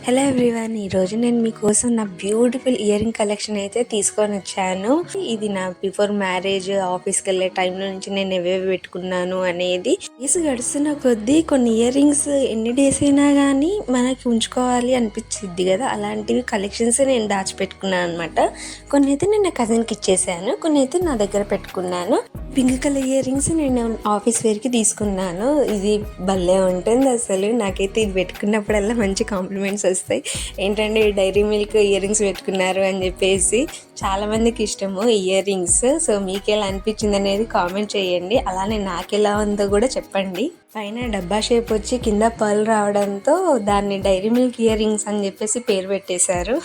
Hello everyone, ఈరోజు నేను మీకోసం నా బ్యూటిఫుల్ ఇయర్ రింగ్ కలెక్షన్ అయితే తీసుకొని వచ్చాను. ఇది నా బిఫోర్ మ్యారేజ్ ఆఫీస్కి వెళ్ళే టైంలో నుంచి నేను ఏవేవి పెట్టుకున్నాను అనేది. డేస్ గడుస్తున్న కొద్దీ కొన్ని ఇయర్ రింగ్స్ ఎన్ని డేస్ అయినా కానీ మనకి ఉంచుకోవాలి అనిపించింది కదా, అలాంటివి కలెక్షన్స్ నేను దాచిపెట్టుకున్నాను అనమాట. కొన్ని అయితే నేను నా కజిన్కి ఇచ్చేసాను, కొన్ని అయితే నా దగ్గర పెట్టుకున్నాను. పింక్ కలర్ ఇయర్ రింగ్స్ నేను ఆఫీస్ వేర్కి తీసుకున్నాను. ఇది భలే ఉంటుంది అసలు. నాకైతే ఇది పెట్టుకున్నప్పుడల్లా మంచి కాంప్లిమెంట్స్ వస్తాయి. ఏంటంటే డైరీ మిల్క్ ఇయర్ రింగ్స్ పెట్టుకున్నారు అని చెప్పేసి చాలామందికి ఇష్టము ఇయర్ రింగ్స్. సో మీకు ఎలా అనిపించింది అనేది కామెంట్ చేయండి. అలానే నాకు ఎలా ఉందో కూడా చెప్పండి. పైన డబ్బా షేప్ వచ్చి కింద పర్ల్ రావడంతో దాన్ని డైరీ మిల్క్ ఇయర్ రింగ్స్ అని చెప్పేసి పేరు పెట్టేశారు.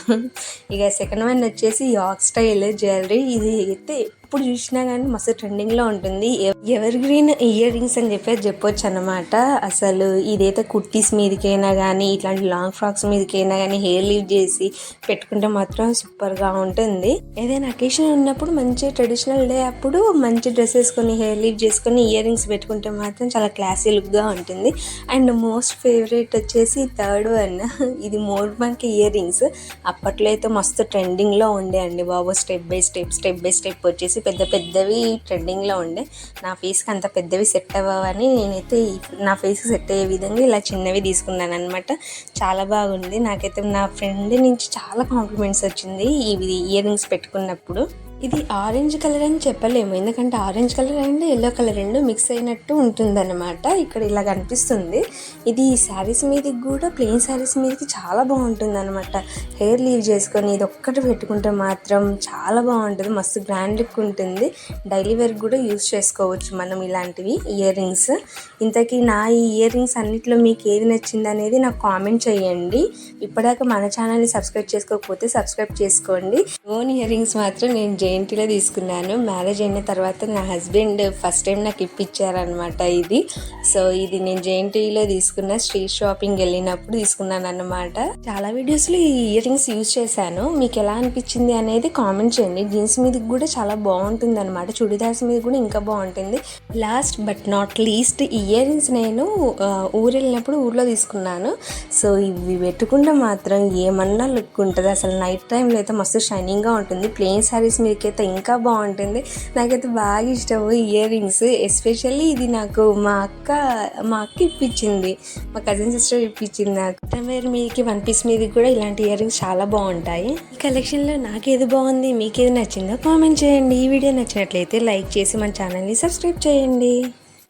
ఇక సెకండ్ వన్ వచ్చేసి యాక్ స్టైల్ జ్యువెలరీ. ఇది అయితే ఎప్పుడు చూసినా కానీ మస్తు ట్రెండింగ్లో ఉంటుంది. ఎవర్ గ్రీన్ ఇయర్ రింగ్స్ అని చెప్పొచ్చు అనమాట. అసలు ఇదైతే కుర్తీస్ మీదకైనా కానీ ఇట్లాంటి లాంగ్ ఫ్రాక్స్ మీదకైనా కానీ హెయిర్ లీవ్ చేసి పెట్టుకుంటే మాత్రం సూపర్గా ఉంటుంది. ఏదైనా అకేషన్ ఉన్నప్పుడు మంచి ట్రెడిషనల్ డే అప్పుడు మంచి డ్రెస్ వేసుకొని హెయిర్ లీవ్ చేసుకొని ఇయర్ రింగ్స్ పెట్టుకుంటే మాత్రం చాలా క్లాసీ లుక్గా ఉంటుంది. అండ్ మోస్ట్ ఫేవరెట్ వచ్చేసి థర్డ్ వన్. ఇది మోర్ బంక్ ఇయర్ రింగ్స్. అప్పట్లో అయితే మస్తు ట్రెండింగ్లో ఉండే అండి బాబు. స్టెప్ బై స్టెప్ వచ్చేసి పెద్ద పెద్దవి ట్రెండింగ్లో ఉండే. నా ఫేస్కి అంత పెద్దవి సెట్ అవ్వవని నేనైతే నా ఫేస్కి సెట్ అయ్యే విధంగా ఇలా చిన్నవి తీసుకున్నాను అనమాట. చాలా బాగుంది. నాకైతే నా ఫ్రెండ్ నుంచి చాలా కాంప్లిమెంట్స్ వచ్చింది ఇవి ఇయర్ రింగ్స్ పెట్టుకున్నప్పుడు. ఇది ఆరెంజ్ కలర్ అని చెప్పలేము, ఎందుకంటే orange colour and yellow colour రెండు మిక్స్ అయినట్టు ఉంటుందన్నమాట. ఇక్కడ ఇలా కనిపిస్తుంది. ఇది శారీస్ మీదకి కూడా, ప్లెయిన్ శారీస్ మీదకి చాలా బాగుంటుంది అనమాట. హెయిర్ లీవ్ చేసుకొని ఇది ఒక్కటి పెట్టుకుంటే మాత్రం చాలా బాగుంటుంది. మస్తు గ్రాండ్ లుక్ ఉంటుంది. డైలీ వేర్ కూడా యూజ్ చేసుకోవచ్చు మనం ఇలాంటివి ఇయర్ రింగ్స్. ఇంతకీ నా ఈ ఇయర్ రింగ్స్ అన్నిట్లో మీకు ఏది నచ్చింది అనేది నాకు కామెంట్ చేయండి. ఇప్పటిదాకా మన ఛానల్ని సబ్స్క్రైబ్ చేసుకోకపోతే సబ్స్క్రైబ్ చేసుకోండి. ఓన్ ఇయర్ రింగ్స్ మాత్రం నేను జేఎన్టీలో తీసుకున్నాను. మ్యారేజ్ అయిన తర్వాత నా హస్బెండ్ ఫస్ట్ టైం నాకు ఇప్పించారనమాట ఇది. సో ఇది నేను జేఎన్టీలో తీసుకున్న, స్ట్రీట్ షాపింగ్ వెళ్ళినప్పుడు తీసుకున్నాను అనమాట. చాలా వీడియోస్లో ఈ ఇయర్ రింగ్స్ యూజ్ చేశాను. మీకు ఎలా అనిపించింది అనేది కామెంట్ చేయండి. జీన్స్ మీదకి కూడా చాలా బాగుంటుంది అనమాట. చుడిదార్స్ మీద కూడా ఇంకా బాగుంటుంది. Last but not least ear rings నేను ఊరు వెళ్ళినప్పుడు ఊర్లో తీసుకున్నాను. సో ఇవి పెట్టుకుంటే మాత్రం ఏమన్నా లుక్ ఉంటుంది అసలు. నైట్ టైంలో అయితే మస్తు షైనింగ్గా ఉంటుంది. ప్లెయిన్ శారీస్ మీదకైతే ఇంకా బాగుంటుంది. నాకైతే బాగా ఇష్టము ఇయర్ రింగ్స్. ఎస్పెషల్లీ ఇది నాకు మా అక్క ఇప్పించింది, మా కజిన్ సిస్టర్ ఇప్పించింది నాకు. వేర్ మీదకి వన్ పీస్ మీదకి కూడా ఇలాంటి ఇయర్ రింగ్స్ చాలా బాగుంటాయి. ఈ కలెక్షన్లో నాకేది బాగుంది, మీకేది నచ్చిందో కామెంట్ చేయండి. ఈ వీడియో నచ్చినట్లయితే లైక్ చేసి మన ఛానల్ని సబ్స్క్రైబ్ చేయండి.